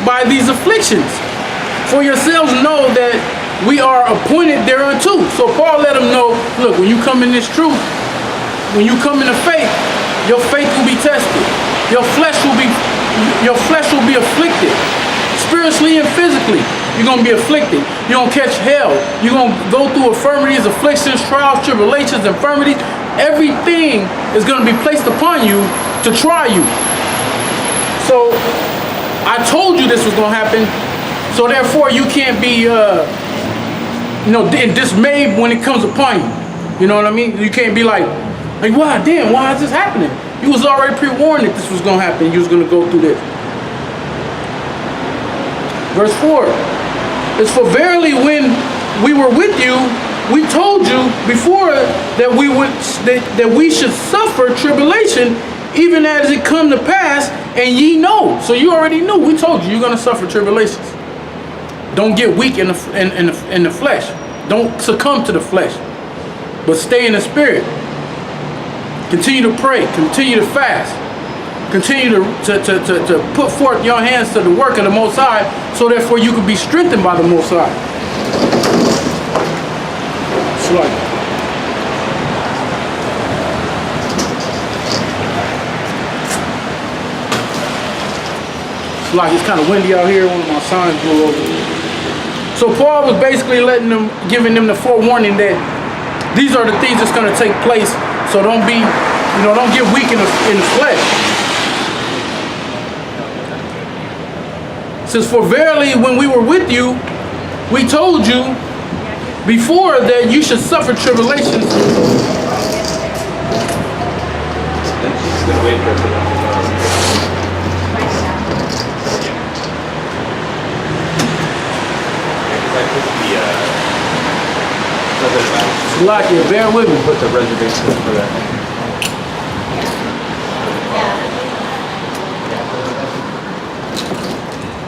by these afflictions. For yourselves know that we are appointed thereunto. So Paul let them know, look, when you come in this truth, when you come into faith, your faith will be tested. Your flesh will be afflicted. Spiritually and physically, you're going to be afflicted. You're going to catch hell. You're going to go through infirmities, afflictions, trials, tribulations, infirmities. Everything is going to be placed upon you to try you. So I told you this was going to happen. So therefore, you can't be, dismayed when it comes upon you. You know what I mean? You can't be like, wow, damn, why is this happening? You was already pre-warned that this was going to happen. You was going to go through this. Verse 4. It's for verily when we were with you, we told you before that we should suffer tribulation, even as it come to pass, and ye know. So you already knew. We told you you're going to suffer tribulations. Don't get weak in the flesh. Don't succumb to the flesh, but stay in the spirit. Continue to pray. Continue to fast. Continue to put forth your hands to the work of the Most High, so therefore you can be strengthened by the Most High. It's kind of windy out here. One of my signs blew over. So Paul was basically giving them the forewarning that these are the things that's going to take place. So don't get weak in the flesh. It says, for verily when we were with you, we told you before that you should suffer tribulations. Salachya, bear with me. Put the reservation for that.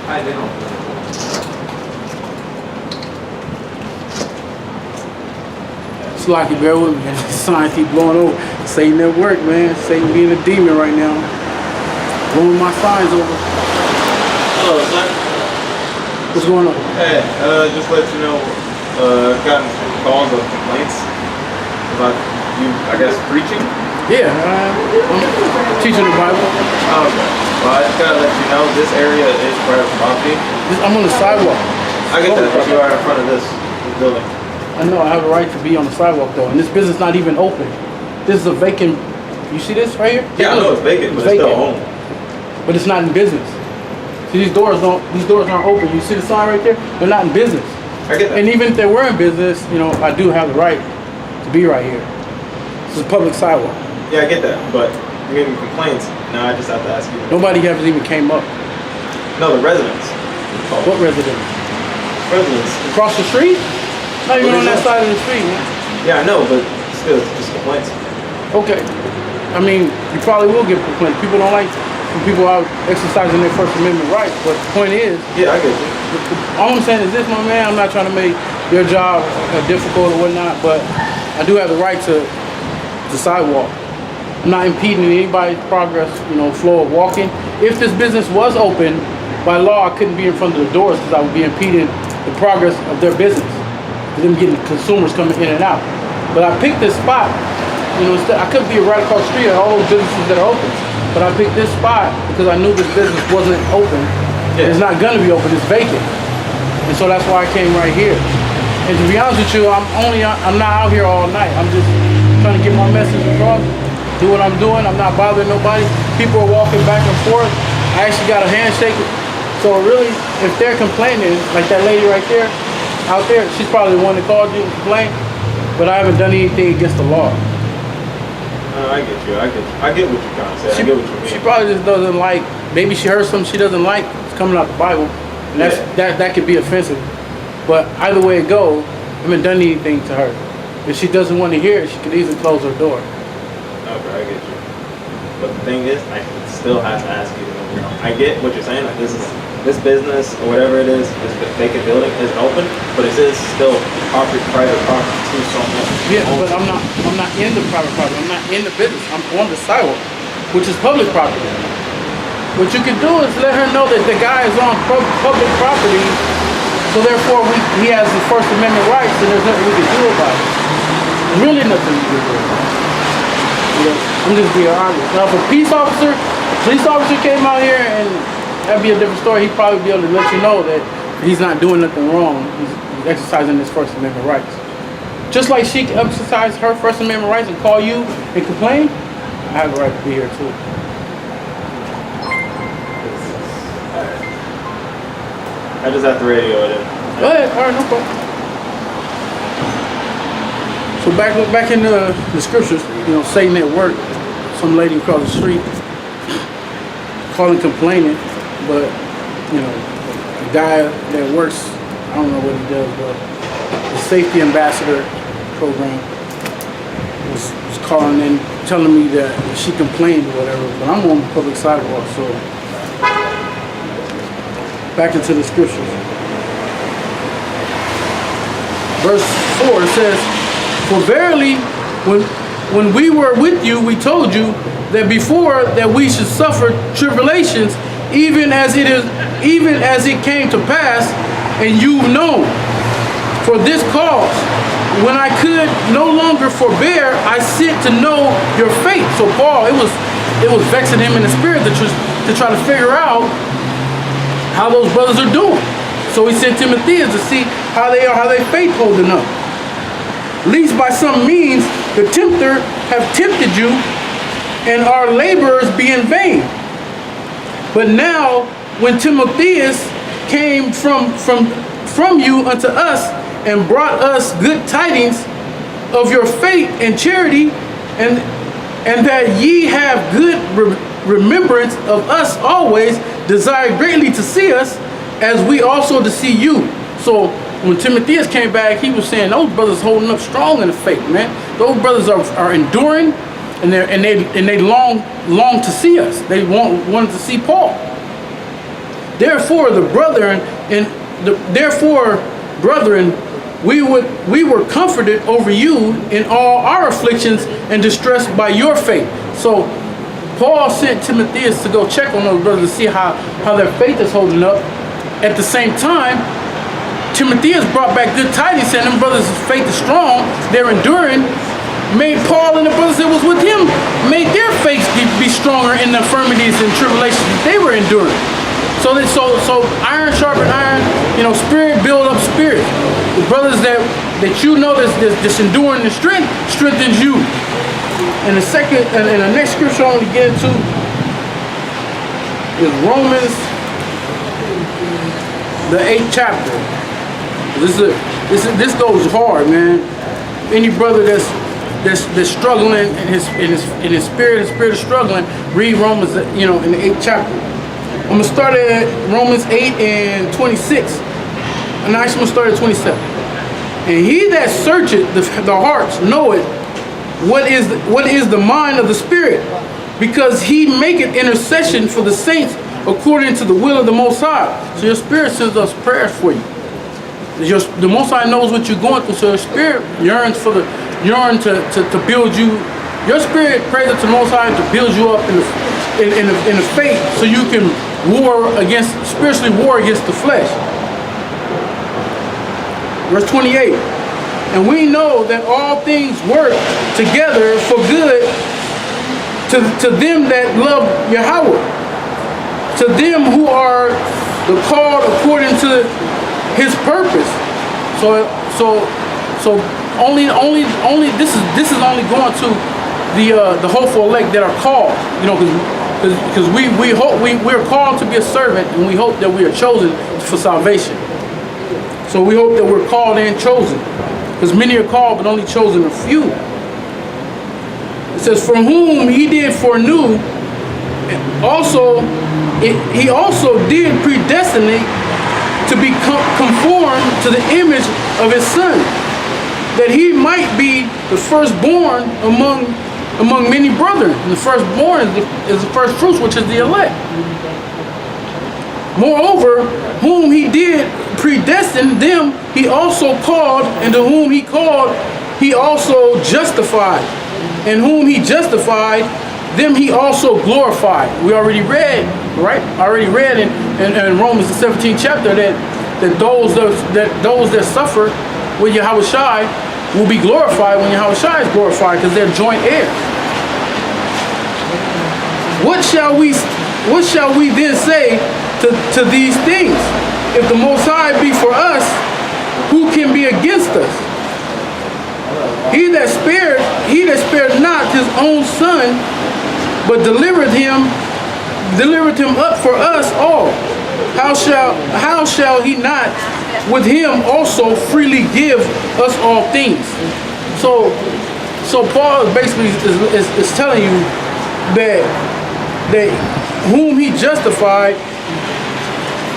I didn't. Salachya, bear with me. The sign keep blowing over. Satan at work, man. Satan being a demon right now. Blowing my signs over. Hello, sir. What's going on? Hey, just let you know, I've gotten calls of complaints about you, I guess, preaching. Yeah, I'm teaching the Bible. Oh, okay. Well, I just gotta let you know, this area is private property. I'm on the sidewalk. I get that, but you are in front of this building. I know, I have a right to be on the sidewalk though, and this business not even open. This is a vacant, you see this right here? Yeah, I know it's vacant, but it's still home. But it's not in business. See, these doors aren't open. You see the sign right there? They're not in business. I get that. And even if they were in business, I do have the right to be right here. This is a public sidewalk. Yeah, I get that, but you're getting complaints. Now I just have to ask you. Nobody has even came up. No, the residents. Oh. What residents? Residents. Across the street? Not even on that side of the street, man. Yeah, I know, but still, it's just complaints. Okay. I mean, you probably will get complaints. People don't like when people are exercising their First Amendment rights, but the point is... Yeah, I get you. All I'm saying is this, my man, I'm not trying to make your job difficult or whatnot, but I do have the right to the sidewalk. I'm not impeding anybody's progress, flow of walking. If this business was open, by law, I couldn't be in front of the doors because I would be impeding the progress of their business. Them getting consumers coming in and out. But I picked this spot, I could be right across the street at all those businesses that are open. But I picked this spot because I knew this business wasn't open. Yeah. It's not gonna be open, it's vacant. And so that's why I came right here. And to be honest with you, I'm not out here all night. I'm just trying to get my message across, do what I'm doing. I'm not bothering nobody. People are walking back and forth. I actually got a handshake. So really, if they're complaining, like that lady right there, out there, she's probably the one that called you and complained, but I haven't done anything against the law. I get you. I get what you're trying to say. I get what you mean. She probably just doesn't like, maybe she heard something she doesn't like. It's coming out the Bible, and that could be offensive. But either way it goes, I haven't done anything to her. If she doesn't want to hear it, she could easily close her door. Okay, I get you. But the thing is, I still have to ask you. I get what you're saying. Like this business or whatever it is, this vacant building isn't open, but it is still private property to someone. Yeah, but I'm not in the private property. I'm not in the business. I'm on the sidewalk, which is public property. what you can do is let her know that the guy is on public property, so therefore he has the First Amendment rights, and there's nothing we can do about it. There's really nothing we can do about it. I'm just being honest. Now, if a police officer came out here, and that'd be a different story. He'd probably be able to let you know that he's not doing nothing wrong. He's exercising his First Amendment rights. Just like she can exercise her First Amendment rights and call you and complain, I have the right to be here too. I just have to radio it in. Go ahead. All right, no problem. So back in the scriptures, Satan at work, some lady across the street calling, complaining, but the guy that works, I don't know what he does, but the safety ambassador program was calling in, telling me that she complained or whatever, but I'm on the public sidewalk, so back into the scriptures. Verse 4 says, "For verily, when we were with you, we told you that before that we should suffer tribulations, even as it came to pass, and you've known. For this cause, when I could no longer forbear, I sent to know your fate." So Paul, it was vexing him in the spirit to try to figure out how those brothers are doing. So he sent Timothy to see how they are, how their faith holding up. "Least by some means the tempter have tempted you, and our laborers be in vain. But now when Timotheus came from you unto us, and brought us good tidings of your faith and charity, and that ye have good remembrance of us always, desire greatly to see us, as we also to see you." So when Timotheus came back, he was saying those brothers holding up strong in the faith, man. Those brothers are enduring, and they long to see us. They wanted to see Paul. Therefore, brethren, we were comforted over you in all our afflictions and distress by your faith. So Paul sent Timotheus to go check on those brothers to see how their faith is holding up. At the same time, Timotheus brought back good tidings, saying them brothers' faith is strong, they're enduring. Made Paul and the brothers that was with him, made their faith be stronger in the infirmities and tribulations that they were enduring. So iron sharpen iron, spirit build up spirit. The brothers that that's enduring the strength strengthens you. And the next scripture I want to get into is Romans, the 8th chapter. This goes hard, man. Any brother that's struggling in his spirit is struggling, read Romans, in the 8th chapter. I'm gonna start at Romans 8 and 26. And actually I'm gonna start at 27. "And he that searcheth the hearts knoweth what is the mind of the Spirit, because he maketh intercession for the saints according to the will of the Most High." So your spirit sends us prayers for you. The Most High knows what you're going through, so your spirit yearns to build you. Your spirit prays to the Most High to build you up in the faith, so you can spiritually war against the flesh. Verse 28. "And we know that all things work together for good to them that love Yahweh, to them who are the called according to his purpose." So only this is only going to the hopeful elect that are called, because we're called to be a servant, and we hope that we are chosen for salvation. So we hope that we're called and chosen, because many are called but only chosen a few. It says, "From whom he did foreknew, he also did predestinate to be conformed to the image of his Son, that he might be the firstborn among many brethren." And the firstborn is the first fruits, which is the elect. "Moreover, whom he did predestine, them he also called, and to whom he called, he also justified. And whom he justified, them he also glorified." We already read right? I already read in Romans the 17th chapter that those that suffer with Yahweh Shai will be glorified when Yahweh Shai is glorified, because they're joint heirs. What shall we then say to these things? If the Most High be for us, who can be against us? He that spared not his own son, but delivered him up for us all. How shall he not with him also freely give us all things? So Paul basically is telling you that whom he justified,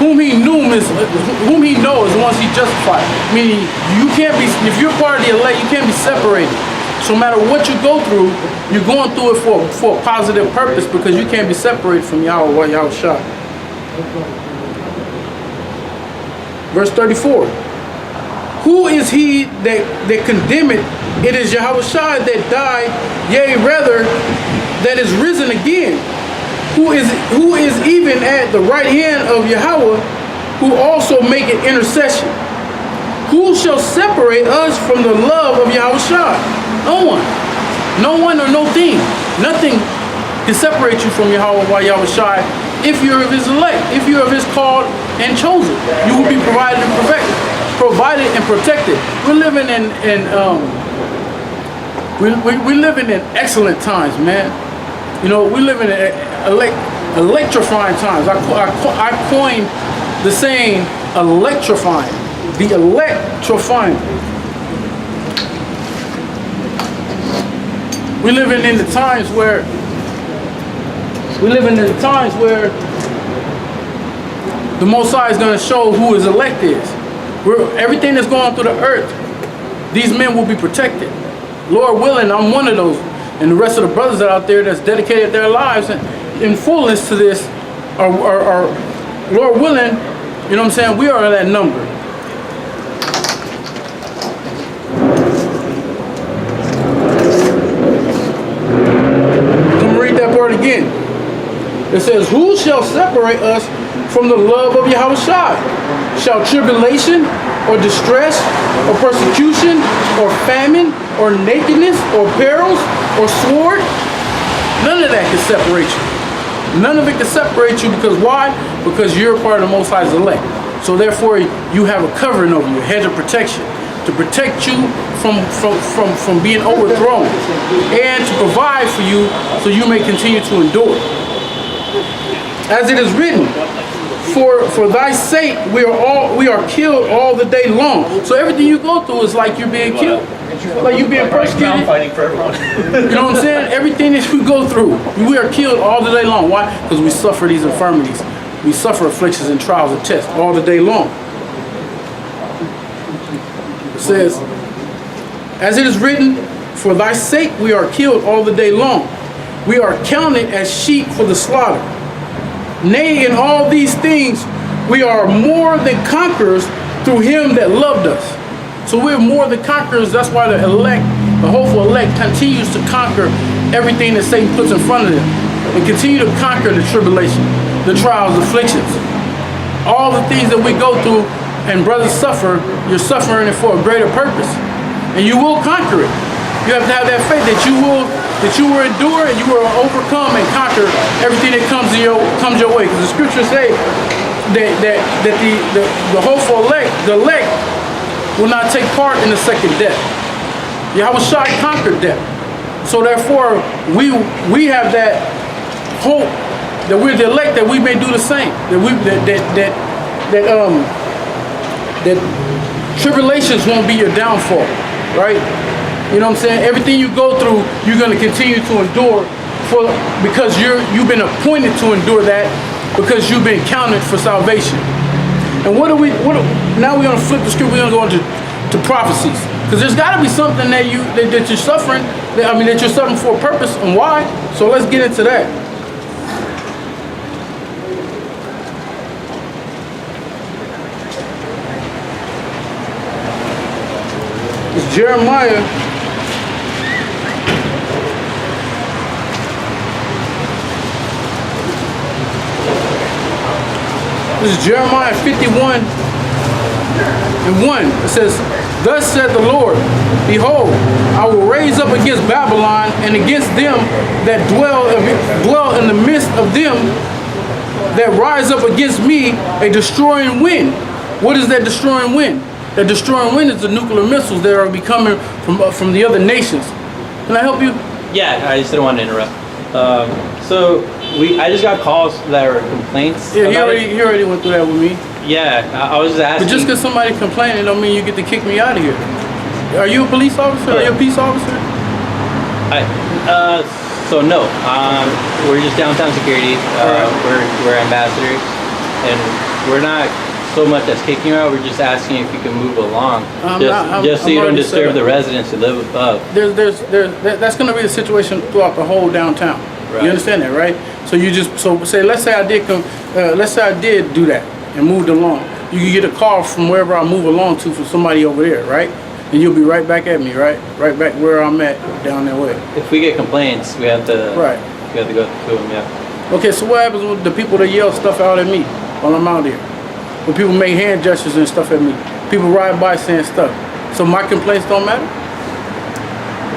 whom he knows once he justified. Meaning you can't be, if you're part of the elect, you can't be separated. So no matter what you go through, you're going through it for a positive purpose, because you can't be separated from Yahweh or Yahweh Shai. Verse 34. Who is he that condemneth? It is Yahweh Shai that died, yea rather, that is risen again, who is even at the right hand of Yahweh, who also maketh intercession. Who shall separate us from the love of Yahweh Shai? No one. No one or no thing. Nothing can separate you from Yahweh or Yahweh Shai if you're of his elect, if you're of his called and chosen. You will be provided and protected. We're living we're living in excellent times, man. You know, we live in electrifying times. I coined the saying electrifying. The electrifying. We're living in the times where the Most High is going to show who his elect is. Everything that's going on through the earth, these men will be protected. Lord willing, I'm one of those. And the rest of the brothers that are out there that's dedicated their lives in fullness to this are Lord willing, you know what I'm saying, we are that number. I'm going to read that part again. It says, who shall separate us from the love of Yahweh Shai? Shall tribulation, or distress, or persecution, or famine, or nakedness, or perils, or sword? None of that can separate you. None of it can separate you, because why? Because you're a part of the Most High's elect. So therefore, you have a covering over you, a hedge of protection, to protect you from being overthrown, and to provide for you so you may continue to endure. As it is written, for thy sake we are killed all the day long. So everything you go through is like you're being killed, like you're being persecuted. Fighting for everyone. You know what I'm saying? Everything that you go through, we are killed all the day long. Why? Because we suffer these infirmities. We suffer afflictions and trials and tests all the day long. It says, as it is written, for thy sake we are killed all the day long. We are counted as sheep for the slaughter. Nay, in all these things, we are more than conquerors through him that loved us. So we're more than conquerors. That's why the hopeful elect continues to conquer everything that Satan puts in front of them, and continue to conquer the tribulation, the trials, afflictions, all the things that we go through. And brothers suffer, you're suffering it for a greater purpose, and you will conquer it. You have to have that faith that you will endure, and you will overcome and conquer everything that comes your way. Because the scriptures say that the hopeful elect, the elect, will not take part in the second death. Yahweh Shai conquered death. So therefore, we have that hope that we're the elect, that we may do the same. That tribulations won't be your downfall, right? You know what I'm saying? Everything you go through, you're going to continue to endure because you've been appointed to endure that, because you've been counted for salvation. And now we're going to flip the script. We're going to go into prophecies, because there's got to be something that you're suffering. That you're suffering for a purpose, and why? So let's get into that. It's Jeremiah. This is Jeremiah 51 and 1. It says, thus said the Lord, behold, I will raise up against Babylon and against them that dwell in the midst of them that rise up against me a destroying wind. What is that destroying wind? That destroying wind is the nuclear missiles that are coming from the other nations. Can I help you? Yeah, I just didn't want to interrupt. So I just got calls that were complaints. Yeah, he already went through that with me. Yeah, I was just asking. But just because somebody complaining don't mean you get to kick me out of here. Are you a police officer? Are you a peace officer? So no, we're just downtown security. We're ambassadors, and we're not so much as kicking you out. We're just asking if you can move along, just so you don't disturb the residents who live above. That's going to be the situation throughout the whole downtown. Right. You understand that, right? So let's say I did do that and moved along. You can get a call from wherever I move along to from somebody over there, right? And you'll be right back at me, right? Right back where I'm at, down that way. If we get complaints, we have to. Right. We have to go to them, yeah. Okay, so what happens with the people that yell stuff out at me while I'm out here? When people make hand gestures and stuff at me, people ride by saying stuff. So my complaints don't matter?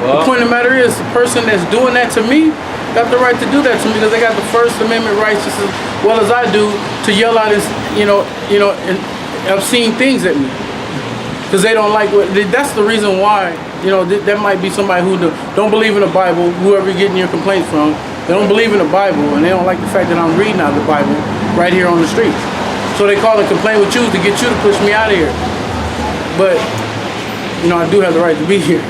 Well, the point of the matter is, the person that's doing that to me got the right to do that to me because they got the First Amendment rights just as well as I do to yell out and obscene things at me. Because they don't like that's the reason why, that might be somebody who don't believe in the Bible, whoever you're getting your complaints from, they don't believe in the Bible and they don't like the fact that I'm reading out of the Bible right here on the street. So they call and complain with you to get you to push me out of here. But, I do have the right to be here.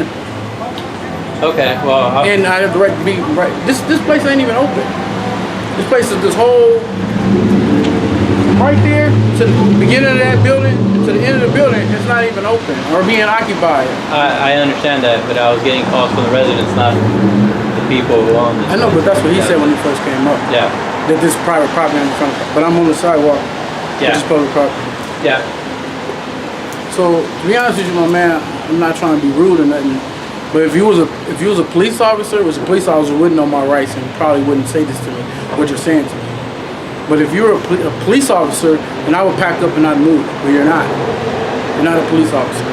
Okay, well... And I have the right to be right. This place ain't even open. This place is this whole... right there to the beginning of that building to the end of the building, it's not even open or being occupied. I understand that, but I was getting calls from the residents, not the people who own this. I know, but that's what he said when he first came up. Yeah. That this private property in front of it. But I'm on the sidewalk. Yeah. This is public property. Yeah. So to be honest with you, my man, I'm not trying to be rude or nothing. But if you was a police officer, wouldn't know my rights and probably wouldn't say this to me, what you're saying to me. But if you're a police officer, then I would pack up and I'd move. But you're not. You're not a police officer.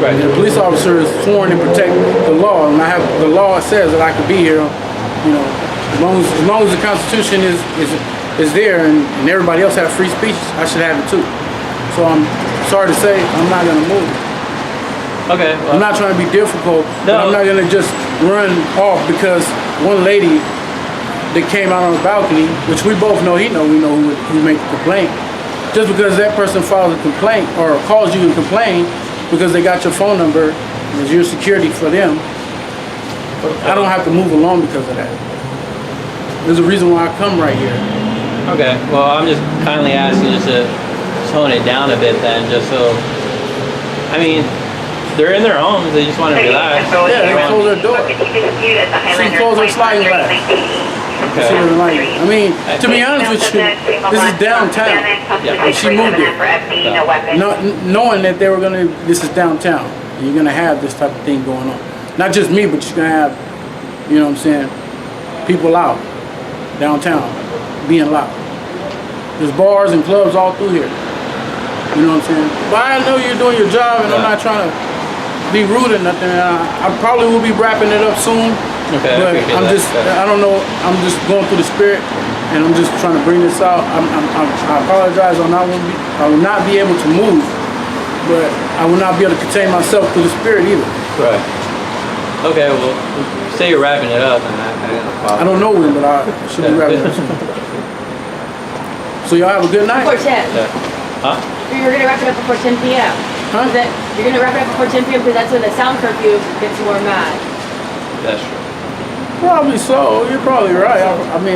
Right. And a police officer is sworn to protect the law, and the law says that I could be here. As long as the Constitution is there and everybody else have free speech, I should have it too. So I'm sorry to say, I'm not gonna move. Okay. Well, I'm not trying to be difficult, no. But I'm not gonna just run off because one lady that came out on the balcony, which we both know, we know who made the complaint. Just because that person files a complaint or calls you and complain because they got your phone number as your security for them, I don't have to move along because of that. There's a reason why I come right here. Okay, well, I'm just kindly asking just to tone it down a bit then, just so, they're in their homes, they just want to relax. Yeah, they close their door. Some close their sliding glass. Okay. To be honest with you, this is downtown. Yeah. She moved here. Knowing that this is downtown. And you're going to have this type of thing going on. Not just me, but you're going to have, people out downtown being loud. There's bars and clubs all through here. You know what I'm saying? But I know you're doing your job and I'm not trying to be rude or nothing. I probably will be wrapping it up soon. Okay, but I don't know, I'm just going through the spirit and I'm just trying to bring this out. I apologize, I will not be able to move, but I will not be able to contain myself through the spirit either. Right. Okay, well, say you're wrapping it up, and I don't know when, but I should be wrapping it up soon. So y'all have a good night. Before 10. Yeah. Huh? You're going to wrap it up before 10 p.m. Huh? You're going to wrap it up before 10 p.m. because that's when the sound curfew gets more mad. That's true. Probably so. You're probably right. I'll be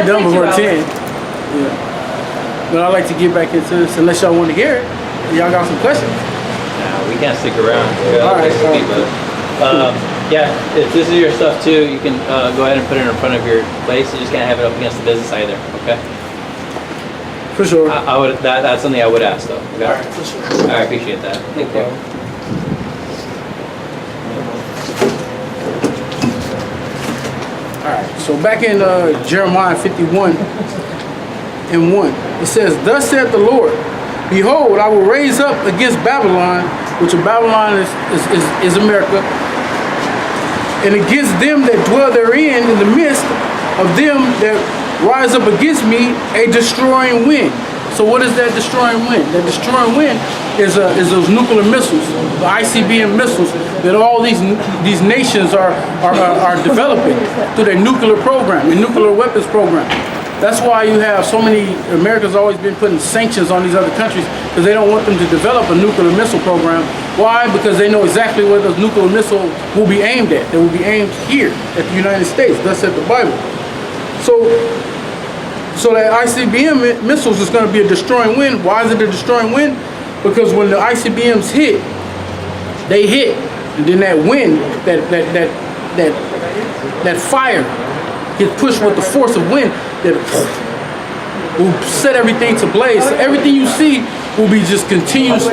done before 10. Yeah. But I'd like to get back into this unless y'all want to hear it. Y'all got some questions? Nah, we can't stick around. All right. Yeah, if this is your stuff too, you can go ahead and put it in front of your place. You just can't have it up against the business either. Okay. For sure. I would. That's something I would ask though. Okay? All right. For sure. I appreciate that. Thank you. Alright, so back in Jeremiah 51, and 1. It says, "Thus saith the Lord, Behold, I will raise up against Babylon," which Babylon is America, "and against them that dwell therein in the midst of them that rise up against me, a destroying wind." So what is that destroying wind? That destroying wind is those nuclear missiles, the ICBM missiles that all these nations are developing through their nuclear program, their nuclear weapons program. That's why you have so many, America's always been putting sanctions on these other countries because they don't want them to develop a nuclear missile program. Why? Because they know exactly where those nuclear missiles will be aimed at. They will be aimed here at the United States. Thus said the Bible. So that ICBM missiles is going to be a destroying wind. Why is it a destroying wind? Because when the ICBMs hit, they hit, and then that wind, that fire gets pushed with the force of wind that will set everything to blaze. So everything you see will be just continuous.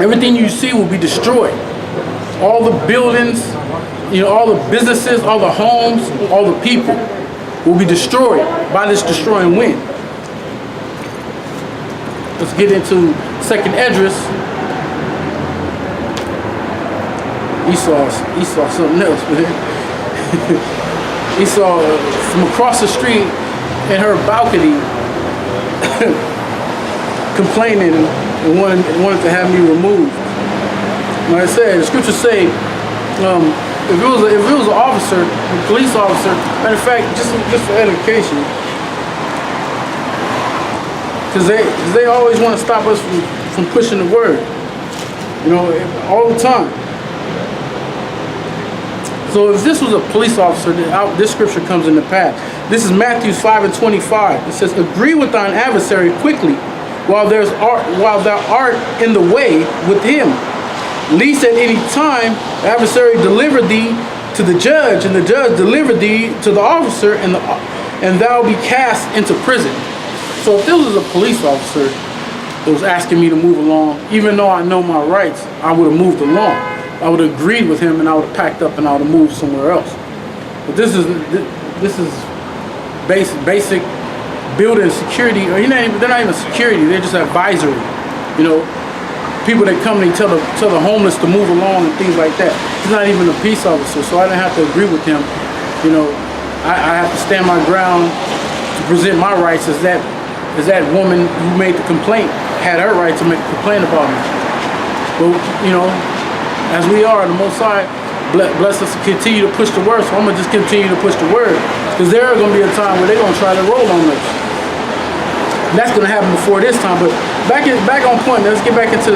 Everything you see will be destroyed. All the buildings, all the businesses, all the homes, all the people will be destroyed by this destroying wind. Let's get into 2nd Esdras. Esau something else, man. Esau from across the street in her balcony complaining and wanted to have me removed. Like I said, the scriptures say, if it was an officer, a police officer, matter of fact, just for education, because they always want to stop us from pushing the word, all the time. So if this was a police officer, this scripture comes into pass. This is Matthew 5:25. It says, "Agree with thine adversary quickly, while thou art in the way with him, lest at any time the adversary deliver thee to the judge, and the judge deliver thee to the officer, and thou be cast into prison." So if this was a police officer that was asking me to move along, even though I know my rights, I would have moved along. I would have agreed with him, and I would have packed up and I would have moved somewhere else. But this is basic building security, or they're not even security. They're just advisory. People that come and tell the homeless to move along and things like that. He's not even a peace officer, so I didn't have to agree with him. I have to stand my ground to present my rights as that woman who made the complaint had her right to make a complaint about me. But as we are, the Most High bless us to continue to push the word. So I'm gonna just continue to push the word, because there are gonna be a time where they're gonna try to roll on us. And that's gonna happen before this time. But back on point. Let's get back into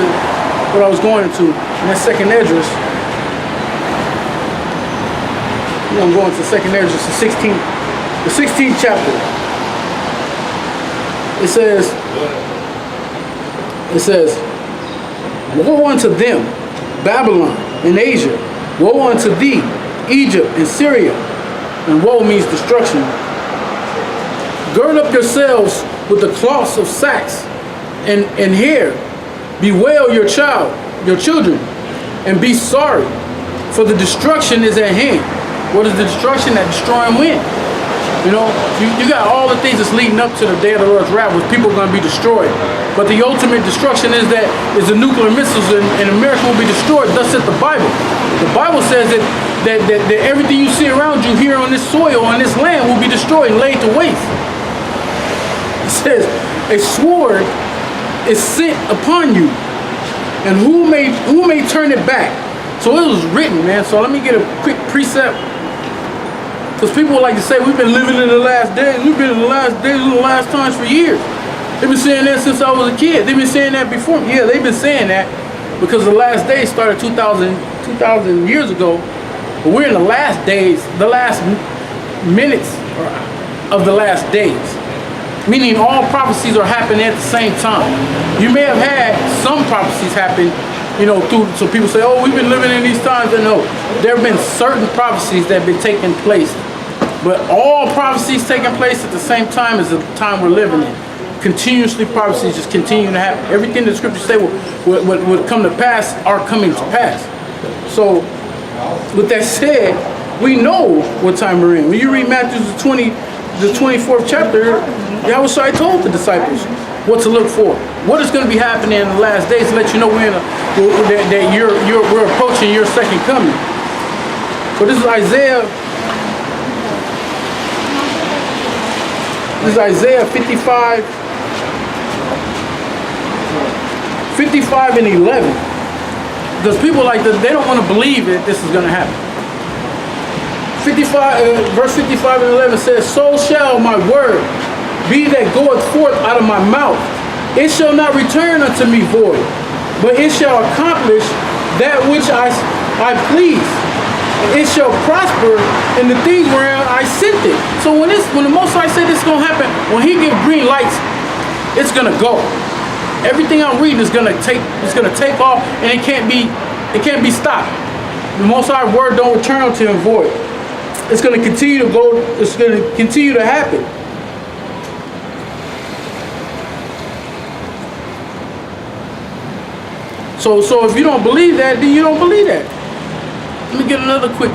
what I was going into. And that's 2nd Esdras. We're gonna go into 2nd Esdras, the 16th chapter. It says, "Woe unto them, Babylon and Asia. Woe unto thee, Egypt and Syria." And woe means destruction. "Gird up yourselves with the cloths of sacks and hair. Bewail your children, and be sorry, for the destruction is at hand." What is the destruction? That destroying wind. You got all the things that's leading up to the day of the Lord's wrath, where people are going to be destroyed. But the ultimate destruction is the nuclear missiles, and America will be destroyed. Thus said the Bible. The Bible says that everything you see around you here on this soil, on this land, will be destroyed and laid to waste. It says, "A sword is sent upon you, and who may turn it back?" So it was written, man. So let me get a quick precept. Because people like to say, we've been living in the last days. We've been in the last days, in the last times for years. They've been saying that since I was a kid. They've been saying that before. Yeah, they've been saying that because the last days started 2,000 years ago. But we're in the last days, the last minutes of the last days. Meaning all prophecies are happening at the same time. You may have had some prophecies happen, so people say, oh, we've been living in these times. And no, there have been certain prophecies that have been taking place. But all prophecies taking place at the same time is the time we're living in. Continuously prophecies just continue to happen. Everything the scriptures say would come to pass are coming to pass. So with that said, we know what time we're in. When you read Matthew the 24th chapter, Yahweh told the disciples what to look for, what is going to be happening in the last days to let you know we're we're approaching your second coming. So this is Isaiah. This is Isaiah 55 and 11. Because people like this, they don't want to believe that this is going to happen. 55, verse 55 and 11 says, "So shall my word be that goeth forth out of my mouth. It shall not return unto me void, but it shall accomplish that which I please. It shall prosper in the things wherein I sent it." So when the Most High said this is gonna happen, when He give green lights, it's gonna go. Everything I'm reading is gonna take off, and it can't be stopped. The Most High word don't return unto Him void. It's gonna continue to go. It's gonna continue to happen. So if you don't believe that, then you don't believe that. Let me get another quick